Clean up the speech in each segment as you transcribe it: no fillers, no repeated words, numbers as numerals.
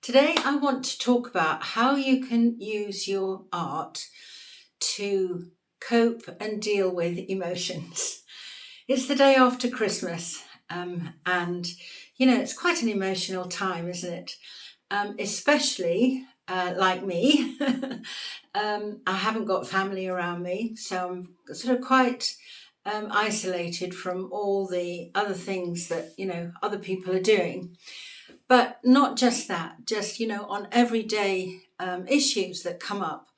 Today I want to talk about how you can use your art to cope and deal with emotions. It's the day after Christmas, and it's quite an emotional time, isn't it? Especially like me. I haven't got family around me, so I'm sort of quite isolated from all the other things that other people are doing. But not just that, just, on everyday issues that come up.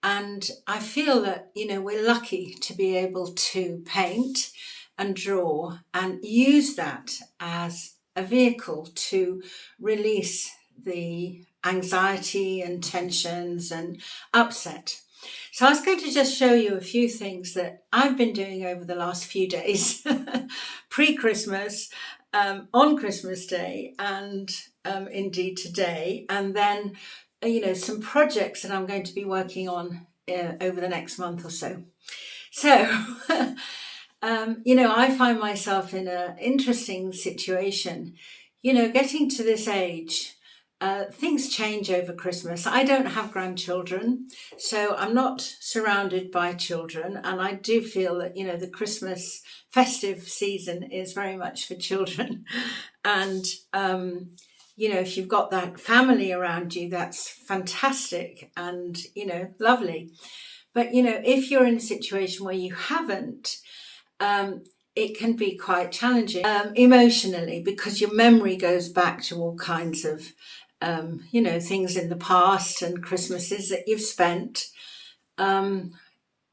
And I feel that, we're lucky to be able to paint and draw and use that as a vehicle to release the anxiety and tensions and upset. So I was going to just show you a few things that I've been doing over the last few days, pre-Christmas, on Christmas Day, and indeed today, and then some projects that I'm going to be working on over the next month or so. So, I find myself in an interesting situation. Getting to this age, things change over Christmas. I don't have grandchildren, so I'm not surrounded by children, and I do feel that the Christmas festive season is very much for children. And if you've got that family around you, that's fantastic and lovely. But if you're in a situation where you haven't, it can be quite challenging emotionally, because your memory goes back to all kinds of things in the past and Christmases that you've spent.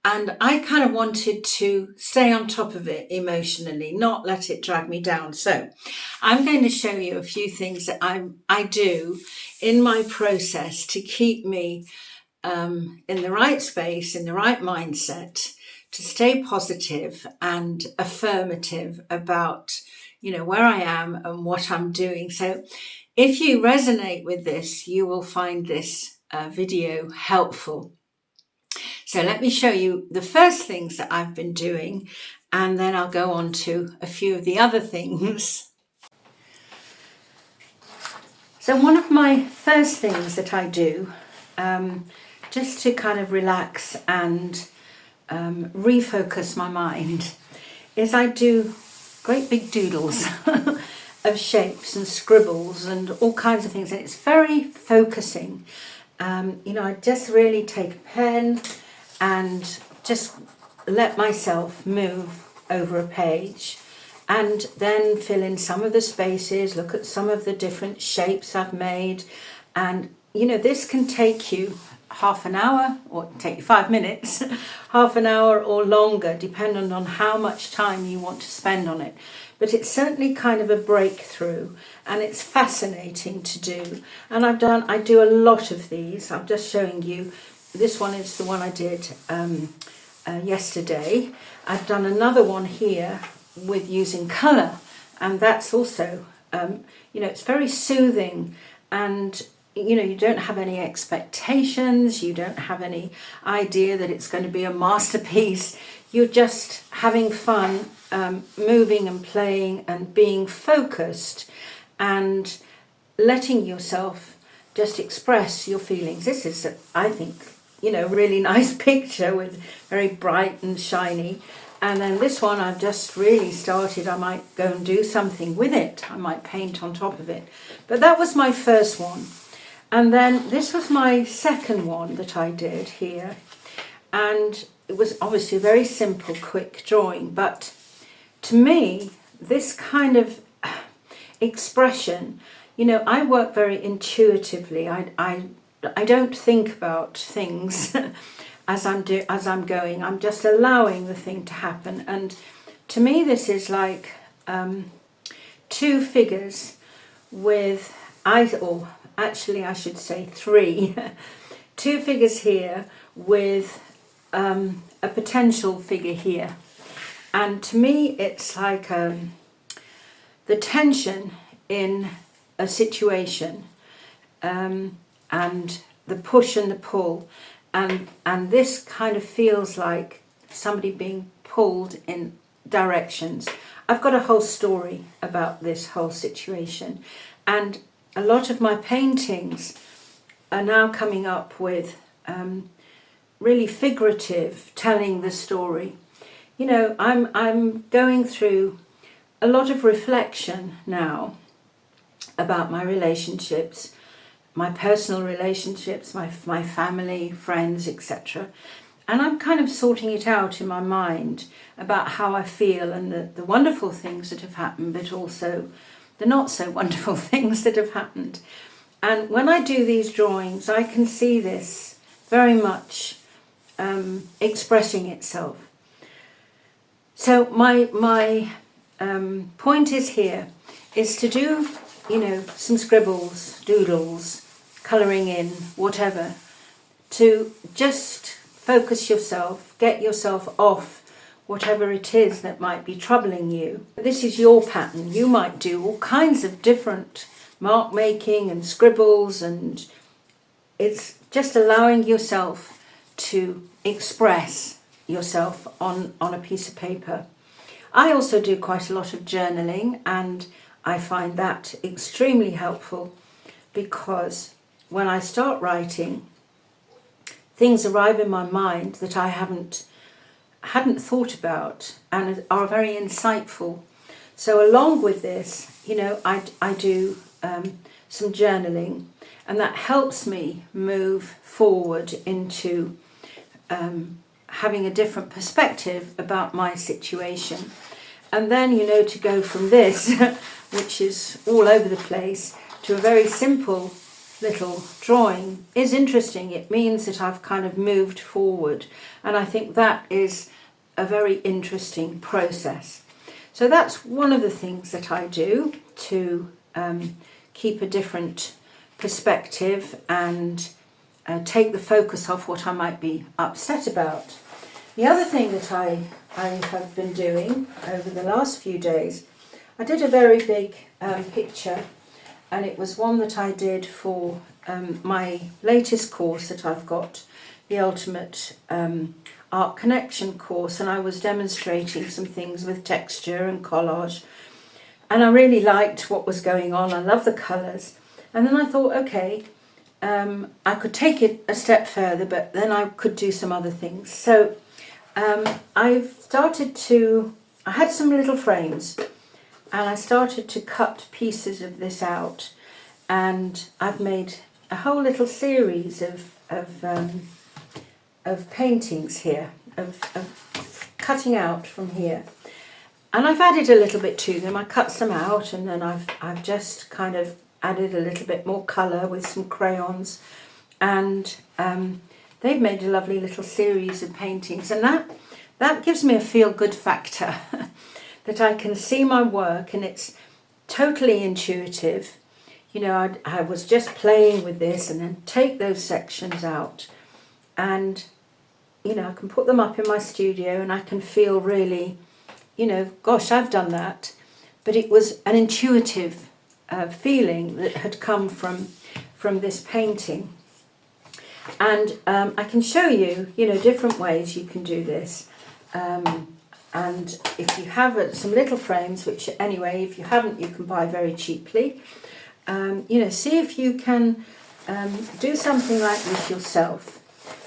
And I kind of wanted to stay on top of it emotionally, not let it drag me down. So I'm going to show you a few things that I do in my process to keep me in the right space, in the right mindset, to stay positive and affirmative about, where I am and what I'm doing. So if you resonate with this, you will find this video helpful. So let me show you the first things that I've been doing, and then I'll go on to a few of the other things. So one of my first things that I do, just to kind of relax and refocus my mind, is I do great big doodles of shapes and scribbles and all kinds of things, and it's very focusing. I just really take a pen and just let myself move over a page, and then fill in some of the spaces, look at some of the different shapes I've made. And this can take you half an hour, or take you 5 minutes, half an hour or longer, depending on how much time you want to spend on it. But it's certainly kind of a breakthrough, and it's fascinating to do. And I do a lot of these. I'm just showing you. This one is the one I did yesterday. I've done another one here with using colour, and that's also, it's very soothing, and you don't have any expectations, you don't have any idea that it's going to be a masterpiece. You're just having fun, moving and playing and being focused and letting yourself just express your feelings. This is, I think, really nice picture with very bright and shiny. And then this one I've just really started. I might go and do something with it. I might paint on top of it. But that was my first one. And then this was my second one that I did here. And it was obviously a very simple, quick drawing. But to me, this kind of expression, I work very intuitively. I don't think about things as I'm going. I'm just allowing the thing to happen. And to me, this is like two figures with actually I should say three, two figures here with a potential figure here. And to me, it's like the tension in a situation, and the push and the pull, and this kind of feels like somebody being pulled in directions. I've got a whole story about this whole situation, and a lot of my paintings are now coming up with really figurative, telling the story. You know, I'm going through a lot of reflection now about my relationships, my personal relationships, my family, friends, etc. And I'm kind of sorting it out in my mind about how I feel and the wonderful things that have happened, but also the not so wonderful things that have happened. And when I do these drawings, I can see this very much expressing itself. So my point is here is to do, you know, some scribbles, doodles, colouring in, whatever, to just focus yourself, get yourself off whatever it is that might be troubling you. This is your pattern. You might do all kinds of different mark making and scribbles, and it's just allowing yourself to express yourself on a piece of paper. I also do quite a lot of journaling, and I find that extremely helpful because when I start writing, things arrive in my mind that I hadn't thought about and are very insightful. So along with this, you know, I do some journaling, and that helps me move forward into having a different perspective about my situation. And then, you know, to go from this, which is all over the place, to a very simple little drawing is interesting. It means that I've kind of moved forward, and I think that is a very interesting process. So that's one of the things that I do to keep a different perspective and take the focus off what I might be upset about. The other thing that I have been doing over the last few days, I did a very big picture, and it was one that I did for my latest course that I've got, the Ultimate Art Connection course, and I was demonstrating some things with texture and collage, and I really liked what was going on. I love the colours, and then I thought, okay, I could take it a step further, but then I could do some other things. So I had some little frames, and I started to cut pieces of this out, and I've made a whole little series of paintings here, of cutting out from here, and I've added a little bit to them. I cut some out, and then I've just kind of added a little bit more colour with some crayons, and they've made a lovely little series of paintings, and that gives me a feel-good factor that I can see my work, and it's totally intuitive. You know, I was just playing with this, and then take those sections out, and you know, I can put them up in my studio, and I can feel really, you know, gosh, I've done that. But it was an intuitive feeling that had come from this painting. And I can show you, you know, different ways you can do this. And if you have some little frames, which anyway, if you haven't, you can buy very cheaply, you know, see if you can do something like this yourself.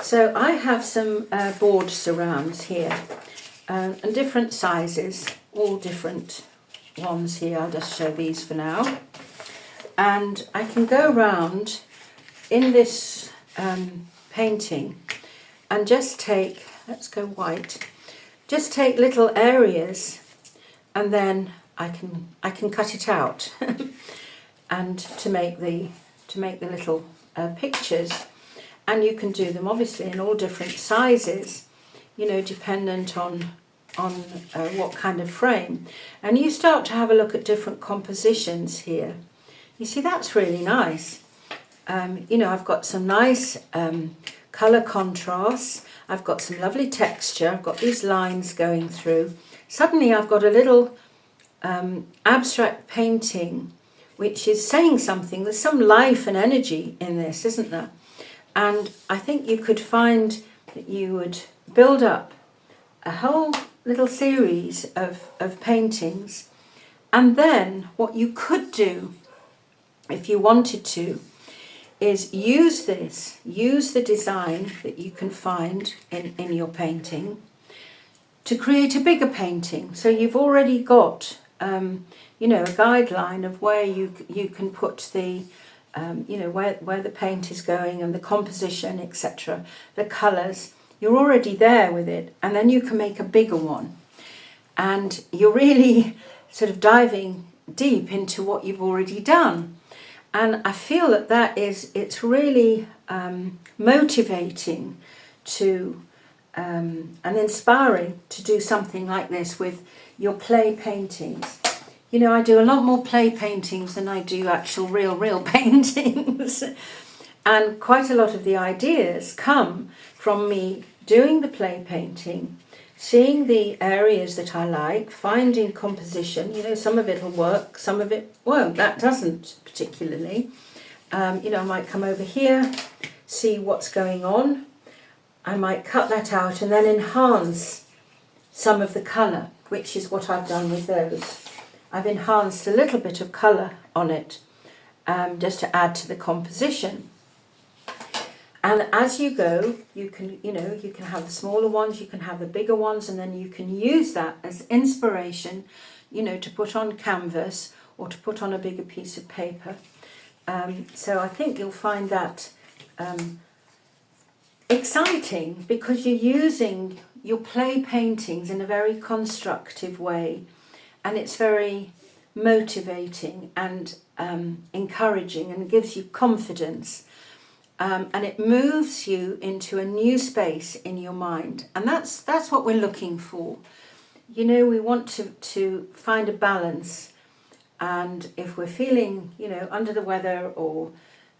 So I have some board surrounds here, and different sizes, all different ones here. I'll just show these for now. And I can go around in this painting and just take, let's go white, just take little areas, and then I can cut it out and to make the little pictures. And you can do them obviously in all different sizes, you know, dependent on what kind of frame. And you start to have a look at different compositions here. You see, that's really nice. You know, I've got some nice colour contrasts. I've got some lovely texture. I've got these lines going through. Suddenly I've got a little abstract painting which is saying something. There's some life and energy in this, isn't there? And I think you could find that you would build up a whole little series of paintings. And then what you could do if you wanted to, is use the design that you can find in your painting to create a bigger painting. So you've already got, you know, a guideline of where you can put the, you know, where the paint is going and the composition, etc., the colours. You're already there with it, and then you can make a bigger one. And you're really sort of diving deep into what you've already done. And I feel that it's really motivating to and inspiring to do something like this with your play paintings. You know, I do a lot more play paintings than I do actual real paintings. And quite a lot of the ideas come from me doing the play painting, seeing the areas that I like, finding composition. You know, some of it will work, some of it won't. That doesn't particularly. You know, I might come over here, see what's going on. I might cut that out and then enhance some of the colour, which is what I've done with those. I've enhanced a little bit of colour on it, just to add to the composition. And as you go, you can, you know, you can have the smaller ones, you can have the bigger ones, and then you can use that as inspiration, you know, to put on canvas or to put on a bigger piece of paper. So I think you'll find that exciting, because you're using your play paintings in a very constructive way, and it's very motivating and encouraging, and gives you confidence. And it moves you into a new space in your mind, and that's what we're looking for. You know, we want to find a balance, and if we're feeling, you know, under the weather or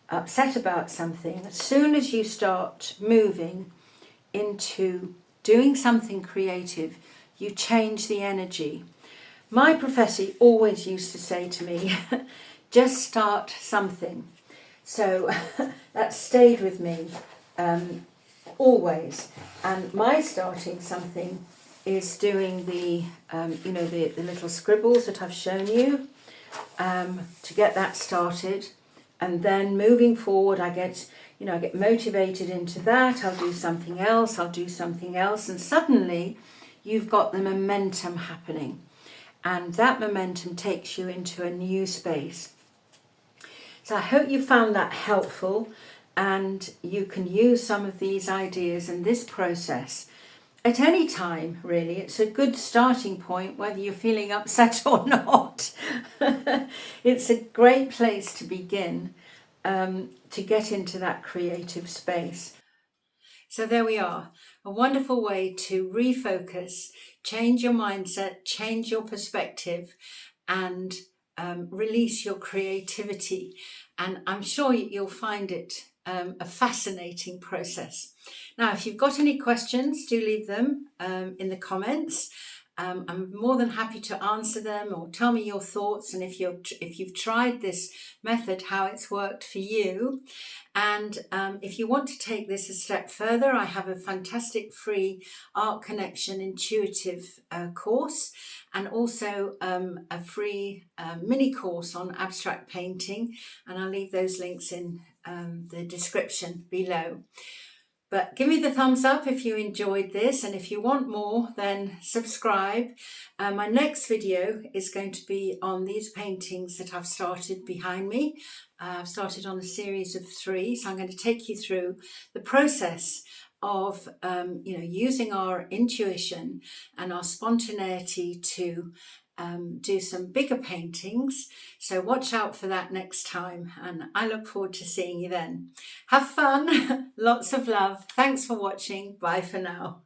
upset about something, as soon as you start moving into doing something creative, you change the energy. My professor always used to say to me, just start something. So that stayed with me always. And my starting something is doing the, you know, the little scribbles that I've shown you, to get that started. And then moving forward, I get motivated into that. I'll do something else, and suddenly you've got the momentum happening. And that momentum takes you into a new space. So I hope you found that helpful, and you can use some of these ideas and this process at any time, really. It's a good starting point, whether you're feeling upset or not. It's a great place to begin, to get into that creative space. So there we are, a wonderful way to refocus, change your mindset, change your perspective, and release your creativity. And I'm sure you'll find it a fascinating process. Now, if you've got any questions, do leave them in the comments. I'm more than happy to answer them, or tell me your thoughts, and if you've tried this method, how it's worked for you. And if you want to take this a step further, I have a fantastic free Art Connection intuitive course, and also a free mini course on abstract painting, and I'll leave those links in the description below. But give me the thumbs up if you enjoyed this, and if you want more, then subscribe. My next video is going to be on these paintings that I've started behind me. I've started on a series of 3, so I'm going to take you through the process of using our intuition and our spontaneity to do some bigger paintings. So watch out for that next time, and I look forward to seeing you then. Have fun, lots of love. Thanks for watching. Bye for now.